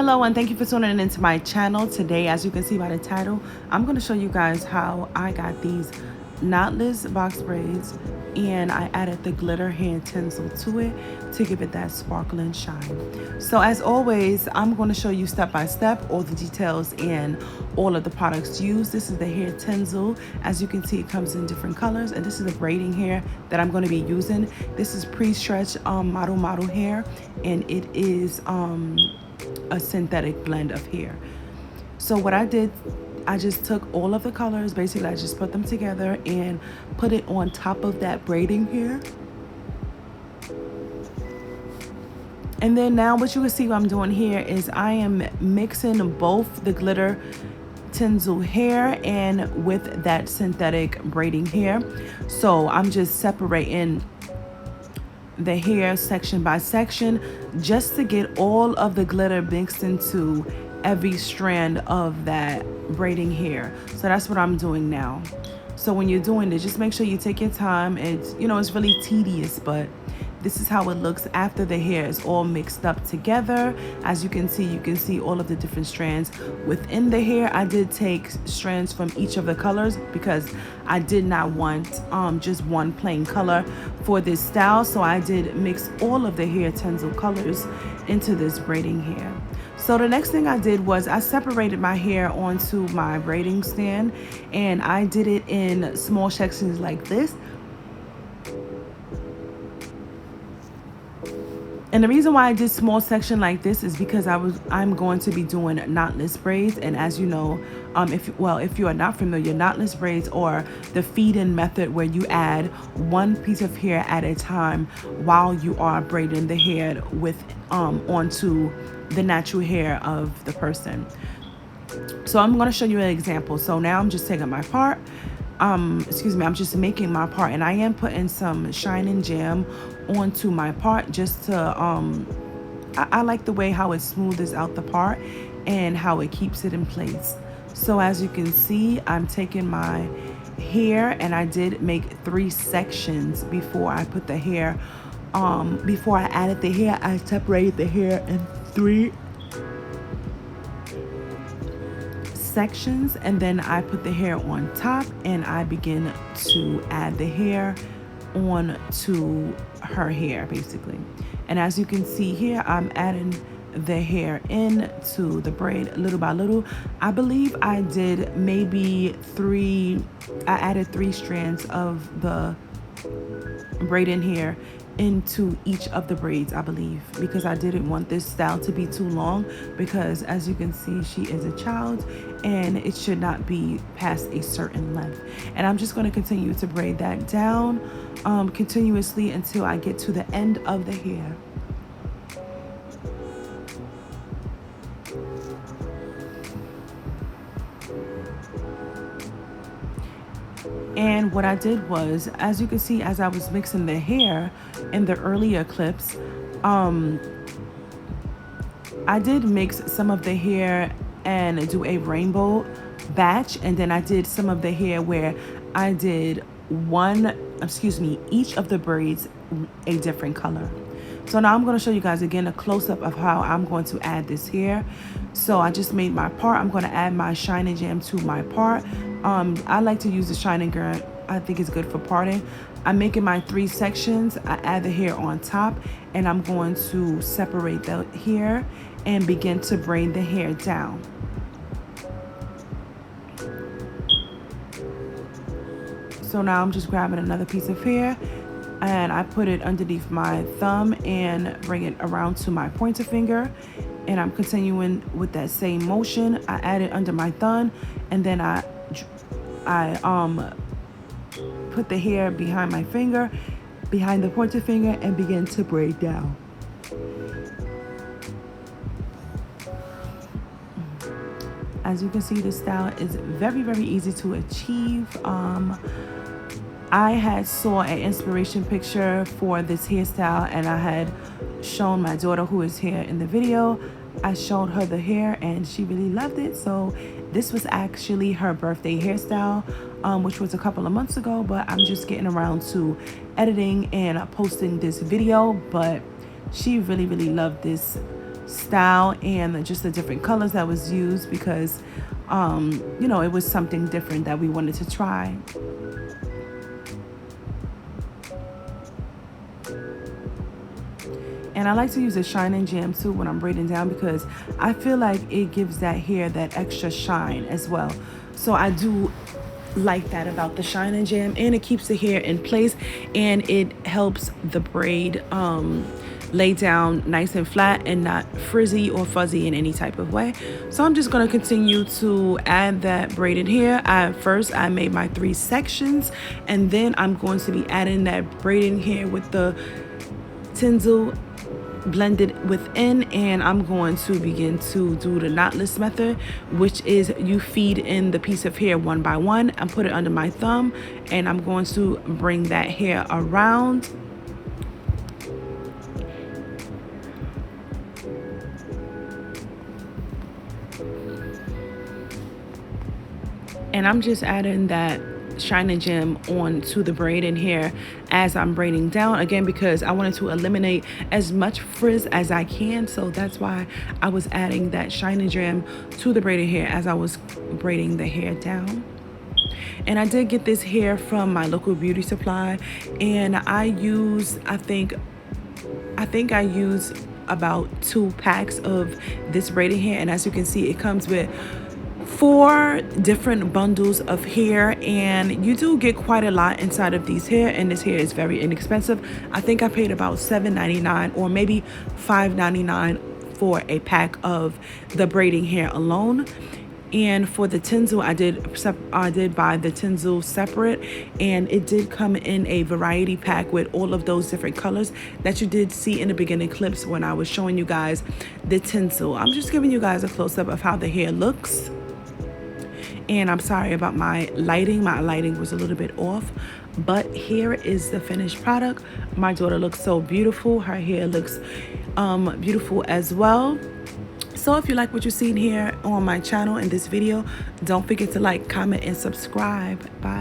Hello and thank you for tuning into my channel. Today, as you can see by the title, I'm going to show you guys how I got these knotless box braids, and I added the glitter hand tinsel to it to give it that sparkle and shine. So as always, I'm going to show you step by step all the details and all of the products used. This is the hair tinsel. As you can see, it comes in different colors, and this is the braiding hair that I'm going to be using. This is pre-stretch model hair, and it is a synthetic blend of hair. So what I did, I just took all of the colors, basically I just put them together and put it on top of that braiding hair. And then now what you can see what I'm doing here is I am mixing both the glitter tinsel hair and with that synthetic braiding hair. So I'm just separating the hair section by section just to get all of the glitter mixed into every strand of that braiding hair. So that's what I'm doing now. So when you're doing this, just make sure you take your time. It's, you know, it's really tedious, but this is how it looks after the hair is all mixed up together. As you can see all of the different strands within the hair. I did take strands from each of the colors because I did not want just one plain color for this style. So I did mix all of the hair tinsel colors into this braiding hair. So the next thing I did was I separated my hair onto my braiding stand, and I did it in small sections like this. And the reason why I did small section like this is because I'm going to be doing knotless braids. And as you know, if you are not familiar, knotless braids are the feed-in method where you add one piece of hair at a time while you are braiding the hair with onto the natural hair of the person. So I'm going to show you an example. So now I'm just taking my part. I'm just making my part, and I am putting some shining jam onto my part just to I like the way how it smoothes out the part and how it keeps it in place. So as you can see, I'm taking my hair, and I did make 3 sections before I put the hair before I added the hair. I separated the hair in 3 sections, and then I put the hair on top, and I begin to add the hair on to her hair basically. And as you can see here, I'm adding the hair into the braid little by little. I believe I did maybe I added 3 strands of the braiding hair into each of the braids, I believe, because I didn't want this style to be too long, because as you can see, she is a child and it should not be past a certain length. And I'm just going to continue to braid that down continuously until I get to the end of the hair. And what I did was, as you can see, as I was mixing the hair in the earlier clips, I did mix some of the hair and do a rainbow batch, and then I did some of the hair where I did each of the braids a different color. So now I'm going to show you guys again a close-up of how I'm going to add this hair. So I just made my part. I'm going to add my shining jam to my part. I like to use the shining jam. I think it's good for parting. I'm making my 3 sections. I add the hair on top, and I'm going to separate the hair and begin to braid the hair down. So now I'm just grabbing another piece of hair, and I put it underneath my thumb and bring it around to my pointer finger, and I'm continuing with that same motion. I add it under my thumb, and then I put the hair behind my finger, behind the pointer finger, and begin to braid down. As you can see, this style is very, very easy to achieve. I had saw an inspiration picture for this hairstyle, and I had shown my daughter, who is here in the video, I showed her the hair and she really loved it. So this was actually her birthday hairstyle, which was a couple of months ago, but I'm just getting around to editing and posting this video. But she really, really loved this style and just the different colors that was used because, you know, it was something different that we wanted to try. And I like to use a shine and jam too when I'm braiding down because I feel like it gives that hair that extra shine as well. So I do like that about the shine and jam, and it keeps the hair in place and it helps the braid lay down nice and flat and not frizzy or fuzzy in any type of way. So I'm just going to continue to add that braided hair. First I made my 3 sections, and then I'm going to be adding that braiding hair with the tinsel blended within, and I'm going to begin to do the knotless method, which is you feed in the piece of hair one by one and put it under my thumb, and I'm going to bring that hair around. And I'm just adding that shine and gem onto the braid in here as I'm braiding down, again because I wanted to eliminate as much frizz as I can. So that's why I was adding that shine and gem to the braided hair as I was braiding the hair down. And I did get this hair from my local beauty supply, and I use I think I use about 2 packs of this braided hair, and as you can see it comes with 4 different bundles of hair, and you do get quite a lot inside of these hair, and this hair is very inexpensive. I think I paid about $7.99 or maybe $5.99 for a pack of the braiding hair alone. And for the tinsel, I did buy the tinsel separate, and it did come in a variety pack with all of those different colors that you did see in the beginning clips when I was showing you guys the tinsel. I'm just giving you guys a close-up of how the hair looks. And I'm sorry about my lighting. My lighting was a little bit off, but here is the finished product. My daughter looks so beautiful. Her hair looks beautiful as well. So if you like what you've seen here on my channel in this video, don't forget to like, comment, and subscribe. Bye.